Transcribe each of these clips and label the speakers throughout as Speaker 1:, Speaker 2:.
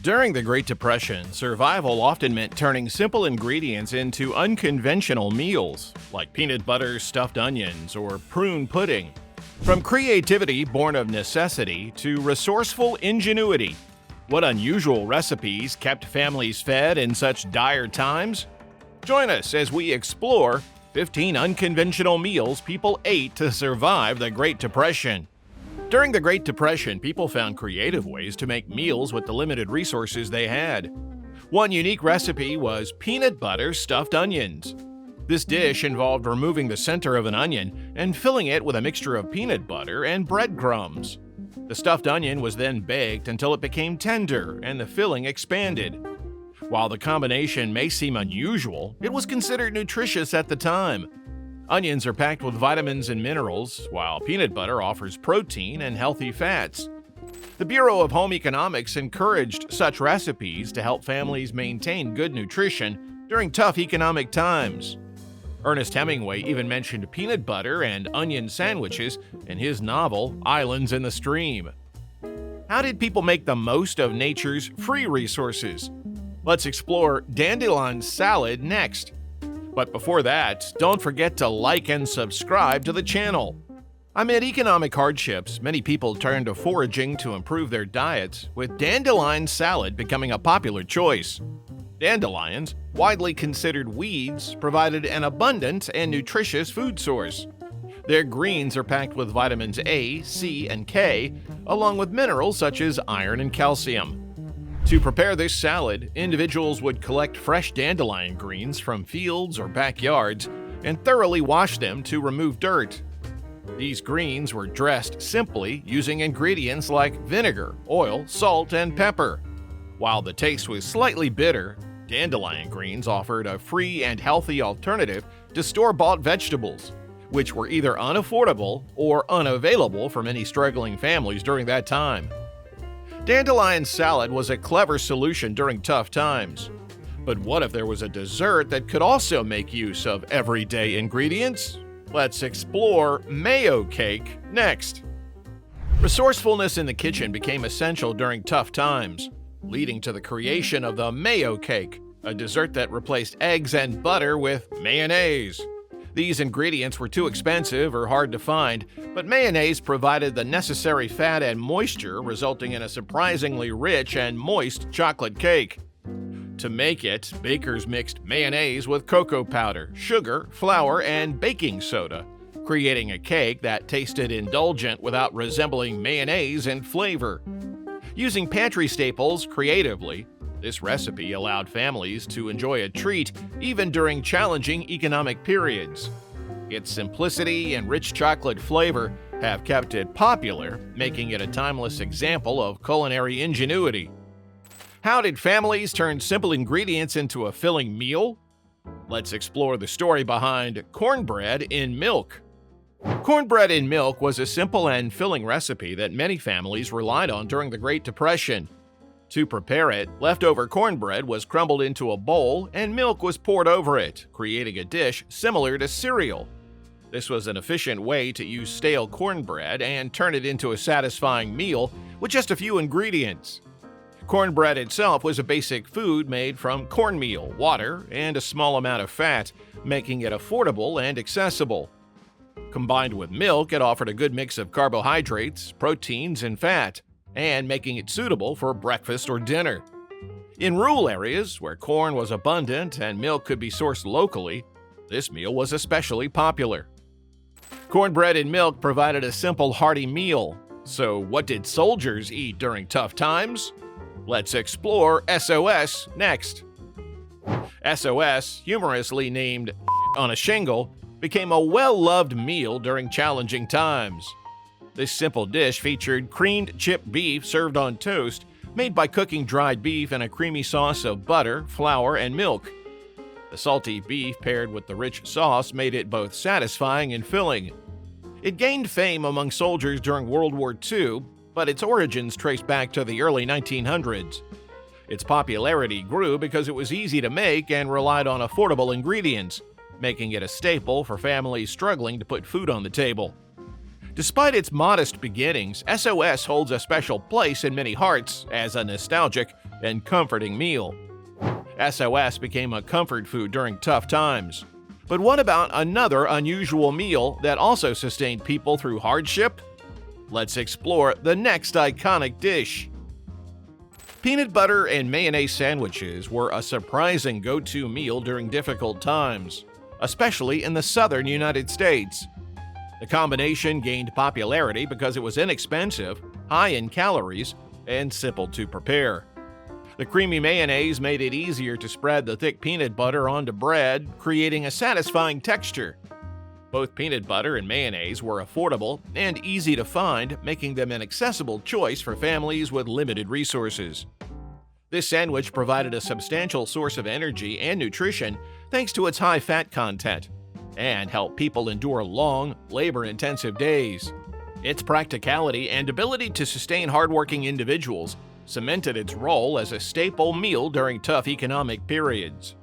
Speaker 1: During the Great Depression, survival often meant turning simple ingredients into unconventional meals, like peanut butter stuffed onions or prune pudding. From creativity born of necessity to resourceful ingenuity, what unusual recipes kept families fed in such dire times? Join us as we explore 15 unconventional meals people ate to survive the Great Depression. During the Great Depression, people found creative ways to make meals with the limited resources they had. One unique recipe was peanut butter stuffed onions. This dish involved removing the center of an onion and filling it with a mixture of peanut butter and breadcrumbs. The stuffed onion was then baked until it became tender and the filling expanded. While the combination may seem unusual, it was considered nutritious at the time. Onions are packed with vitamins and minerals, while peanut butter offers protein and healthy fats. The Bureau of Home Economics encouraged such recipes to help families maintain good nutrition during tough economic times. Ernest Hemingway even mentioned peanut butter and onion sandwiches in his novel Islands in the Stream. How did people make the most of nature's free resources? Let's explore dandelion salad next. But before that, don't forget to like and subscribe to the channel. Amid economic hardships, many people turn to foraging to improve their diets, with dandelion salad becoming a popular choice. Dandelions, widely considered weeds, provided an abundant and nutritious food source. Their greens are packed with vitamins A, C, and K, along with minerals such as iron and calcium. To prepare this salad, individuals would collect fresh dandelion greens from fields or backyards and thoroughly wash them to remove dirt. These greens were dressed simply using ingredients like vinegar, oil, salt, and pepper. While the taste was slightly bitter, dandelion greens offered a free and healthy alternative to store-bought vegetables, which were either unaffordable or unavailable for many struggling families during that time. Dandelion salad was a clever solution during tough times. But what if there was a dessert that could also make use of everyday ingredients? Let's explore mayo cake next. Resourcefulness in the kitchen became essential during tough times, leading to the creation of the mayo cake, a dessert that replaced eggs and butter with mayonnaise. These ingredients were too expensive or hard to find, but mayonnaise provided the necessary fat and moisture, resulting in a surprisingly rich and moist chocolate cake. To make it, bakers mixed mayonnaise with cocoa powder, sugar, flour, and baking soda, creating a cake that tasted indulgent without resembling mayonnaise in flavor. Using pantry staples creatively, this recipe allowed families to enjoy a treat even during challenging economic periods. Its simplicity and rich chocolate flavor have kept it popular, making it a timeless example of culinary ingenuity. How did families turn simple ingredients into a filling meal? Let's explore the story behind cornbread in milk. Cornbread in milk was a simple and filling recipe that many families relied on during the Great Depression. To prepare it, leftover cornbread was crumbled into a bowl and milk was poured over it, creating a dish similar to cereal. This was an efficient way to use stale cornbread and turn it into a satisfying meal with just a few ingredients. Cornbread itself was a basic food made from cornmeal, water, and a small amount of fat, making it affordable and accessible. Combined with milk, it offered a good mix of carbohydrates, proteins, and fat, and making it suitable for breakfast or dinner. In rural areas, where corn was abundant and milk could be sourced locally, this meal was especially popular. Cornbread and milk provided a simple, hearty meal. So what did soldiers eat during tough times? Let's explore SOS next. SOS, humorously named on a shingle, became a well-loved meal during challenging times. This simple dish featured creamed chipped beef served on toast, made by cooking dried beef in a creamy sauce of butter, flour, and milk. The salty beef paired with the rich sauce made it both satisfying and filling. It gained fame among soldiers during World War II, but its origins trace back to the early 1900s. Its popularity grew because it was easy to make and relied on affordable ingredients, making it a staple for families struggling to put food on the table. Despite its modest beginnings, SOS holds a special place in many hearts as a nostalgic and comforting meal. SOS became a comfort food during tough times. But what about another unusual meal that also sustained people through hardship? Let's explore the next iconic dish. Peanut butter and mayonnaise sandwiches were a surprising go-to meal during difficult times, especially in the southern United States. The combination gained popularity because it was inexpensive, high in calories, and simple to prepare. The creamy mayonnaise made it easier to spread the thick peanut butter onto bread, creating a satisfying texture. Both peanut butter and mayonnaise were affordable and easy to find, making them an accessible choice for families with limited resources. This sandwich provided a substantial source of energy and nutrition thanks to its high fat content, and helped people endure long, labor-intensive days. Its practicality and ability to sustain hardworking individuals cemented its role as a staple meal during tough economic periods.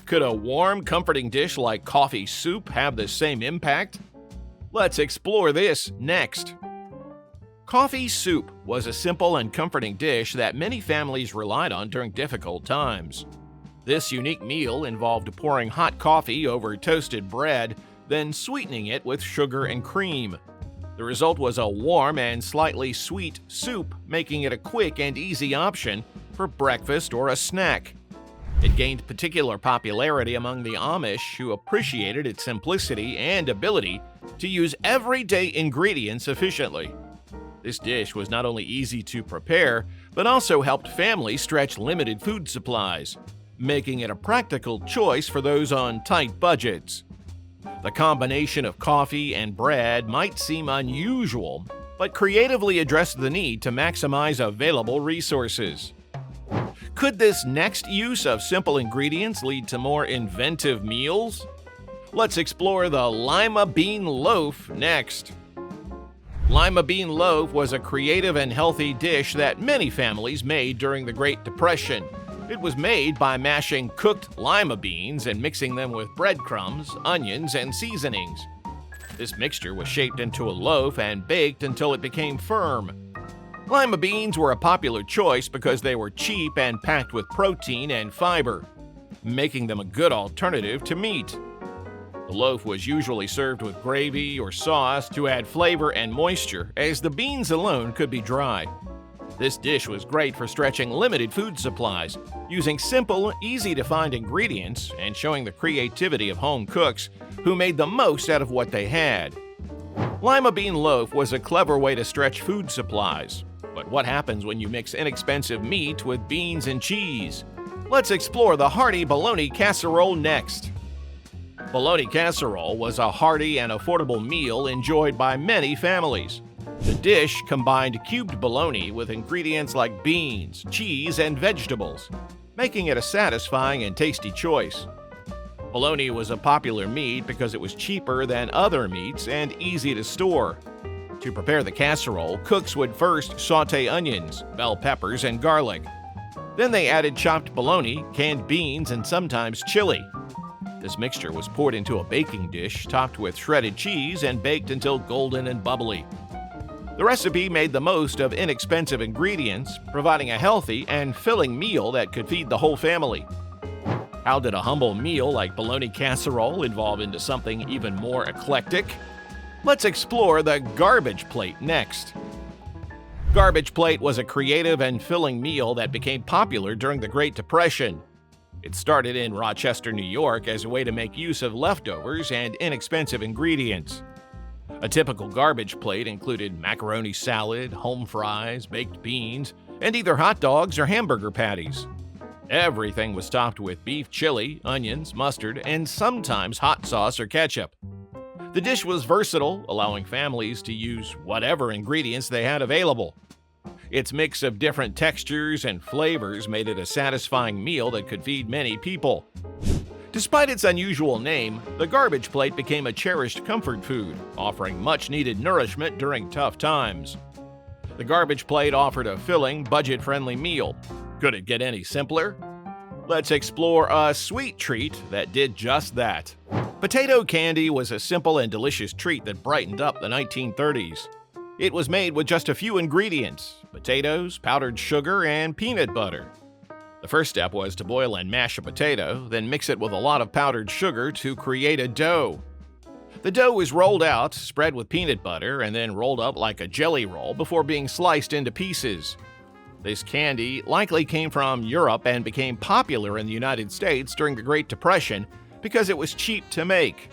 Speaker 1: Could a warm, comforting dish like coffee soup have the same impact? Let's explore this next. Coffee soup was a simple and comforting dish that many families relied on during difficult times. This unique meal involved pouring hot coffee over toasted bread, then sweetening it with sugar and cream. The result was a warm and slightly sweet soup, making it a quick and easy option for breakfast or a snack. It gained particular popularity among the Amish, who appreciated its simplicity and ability to use everyday ingredients efficiently. This dish was not only easy to prepare, but also helped families stretch limited food supplies, making it a practical choice for those on tight budgets. The combination of coffee and bread might seem unusual, but creatively addressed the need to maximize available resources. Could this next use of simple ingredients lead to more inventive meals? Let's explore the lima bean loaf next. Lima bean loaf was a creative and healthy dish that many families made during the Great Depression. It was made by mashing cooked lima beans and mixing them with breadcrumbs, onions, and seasonings. This mixture was shaped into a loaf and baked until it became firm. Lima beans were a popular choice because they were cheap and packed with protein and fiber, making them a good alternative to meat. The loaf was usually served with gravy or sauce to add flavor and moisture, as the beans alone could be dry. This dish was great for stretching limited food supplies, using simple, easy-to-find ingredients and showing the creativity of home cooks who made the most out of what they had. Lima bean loaf was a clever way to stretch food supplies. But what happens when you mix inexpensive meat with beans and cheese? Let's explore the hearty bologna casserole next. Bologna casserole was a hearty and affordable meal enjoyed by many families. The dish combined cubed bologna with ingredients like beans, cheese, and vegetables, making it a satisfying and tasty choice. Bologna was a popular meat because it was cheaper than other meats and easy to store. To prepare the casserole, cooks would first sauté onions, bell peppers, and garlic. Then they added chopped bologna, canned beans, and sometimes chili. This mixture was poured into a baking dish topped with shredded cheese and baked until golden and bubbly. The recipe made the most of inexpensive ingredients, providing a healthy and filling meal that could feed the whole family. How did a humble meal like bologna casserole evolve into something even more eclectic? Let's explore the garbage plate next. Garbage plate was a creative and filling meal that became popular during the Great Depression. It started in Rochester, New York, as a way to make use of leftovers and inexpensive ingredients. A typical garbage plate included macaroni salad, home fries, baked beans, and either hot dogs or hamburger patties. Everything was topped with beef chili, onions, mustard, and sometimes hot sauce or ketchup. The dish was versatile, allowing families to use whatever ingredients they had available. Its mix of different textures and flavors made it a satisfying meal that could feed many people. Despite its unusual name, the garbage plate became a cherished comfort food, offering much-needed nourishment during tough times. The garbage plate offered a filling, budget-friendly meal. Could it get any simpler? Let's explore a sweet treat that did just that. Potato candy was a simple and delicious treat that brightened up the 1930s. It was made with just a few ingredients: potatoes, powdered sugar, and peanut butter. The first step was to boil and mash a potato, then mix it with a lot of powdered sugar to create a dough. The dough was rolled out, spread with peanut butter, and then rolled up like a jelly roll before being sliced into pieces. This candy likely came from Europe and became popular in the United States during the Great Depression because it was cheap to make.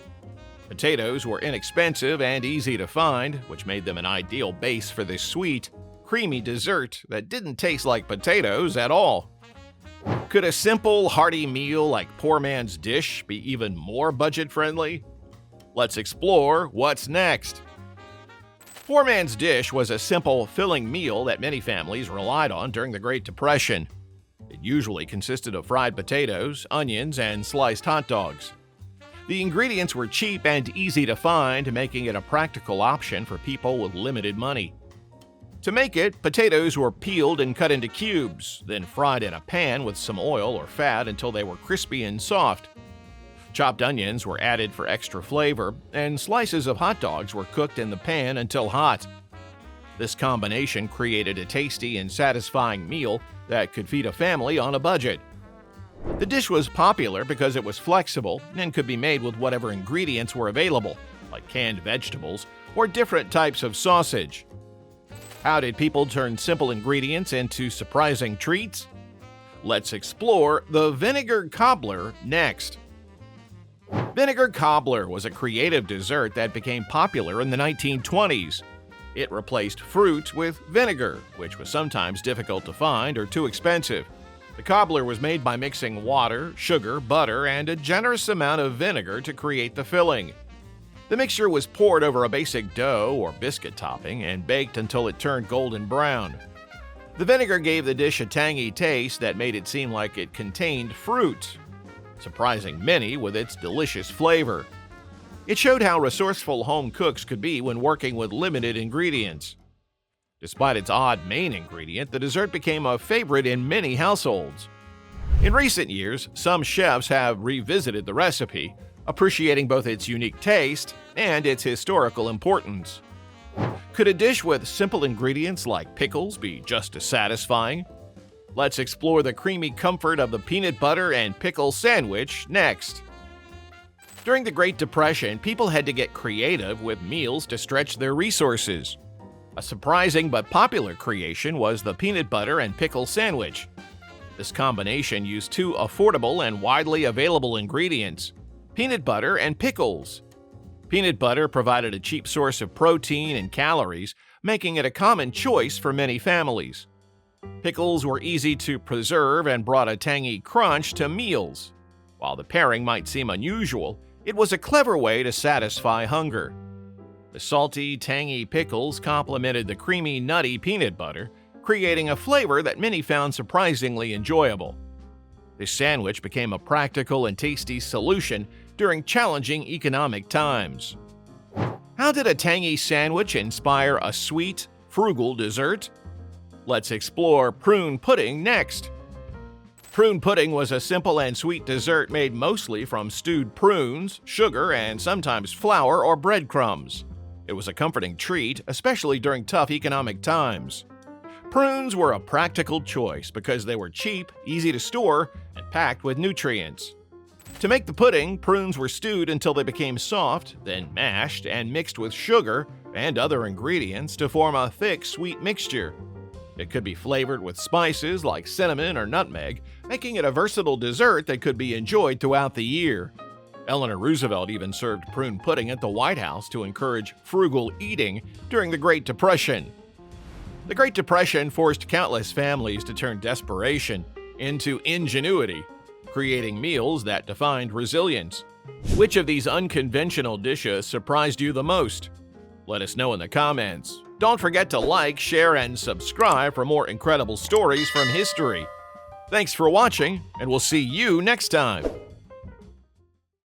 Speaker 1: Potatoes were inexpensive and easy to find, which made them an ideal base for this sweet, creamy dessert that didn't taste like potatoes at all. Could a simple, hearty meal like poor man's dish be even more budget-friendly? Let's explore what's next. Poor man's dish was a simple, filling meal that many families relied on during the Great Depression. It usually consisted of fried potatoes, onions, and sliced hot dogs. The ingredients were cheap and easy to find, making it a practical option for people with limited money. To make it, potatoes were peeled and cut into cubes, then fried in a pan with some oil or fat until they were crispy and soft. Chopped onions were added for extra flavor, and slices of hot dogs were cooked in the pan until hot. This combination created a tasty and satisfying meal that could feed a family on a budget. The dish was popular because it was flexible and could be made with whatever ingredients were available, like canned vegetables or different types of sausage. How did people turn simple ingredients into surprising treats? Let's explore the vinegar cobbler next. Vinegar cobbler was a creative dessert that became popular in the 1920s. It replaced fruit with vinegar, which was sometimes difficult to find or too expensive. The cobbler was made by mixing water, sugar, butter, and a generous amount of vinegar to create the filling. The mixture was poured over a basic dough or biscuit topping and baked until it turned golden brown. The vinegar gave the dish a tangy taste that made it seem like it contained fruit, surprising many with its delicious flavor. It showed how resourceful home cooks could be when working with limited ingredients. Despite its odd main ingredient, the dessert became a favorite in many households. In recent years, some chefs have revisited the recipe, appreciating both its unique taste and its historical importance. Could a dish with simple ingredients like pickles be just as satisfying? Let's explore the creamy comfort of the peanut butter and pickle sandwich next. During the Great Depression, people had to get creative with meals to stretch their resources. A surprising but popular creation was the peanut butter and pickle sandwich. This combination used two affordable and widely available ingredients: peanut butter and pickles. Peanut butter provided a cheap source of protein and calories, making it a common choice for many families. Pickles were easy to preserve and brought a tangy crunch to meals. While the pairing might seem unusual, it was a clever way to satisfy hunger. The salty, tangy pickles complemented the creamy, nutty peanut butter, creating a flavor that many found surprisingly enjoyable. This sandwich became a practical and tasty solution during challenging economic times. How did a tangy sandwich inspire a sweet, frugal dessert? Let's explore prune pudding next. Prune pudding was a simple and sweet dessert made mostly from stewed prunes, sugar, and sometimes flour or breadcrumbs. It was a comforting treat, especially during tough economic times. Prunes were a practical choice because they were cheap, easy to store, and packed with nutrients. To make the pudding, prunes were stewed until they became soft, then mashed and mixed with sugar and other ingredients to form a thick, sweet mixture. It could be flavored with spices like cinnamon or nutmeg, making it a versatile dessert that could be enjoyed throughout the year. Eleanor Roosevelt even served prune pudding at the White House to encourage frugal eating during the Great Depression. The Great Depression forced countless families to turn desperation into ingenuity, creating meals that defined resilience. Which of these unconventional dishes surprised you the most? Let us know in the comments. Don't forget to like, share, and subscribe for more incredible stories from history. Thanks for watching, and we'll see you next time.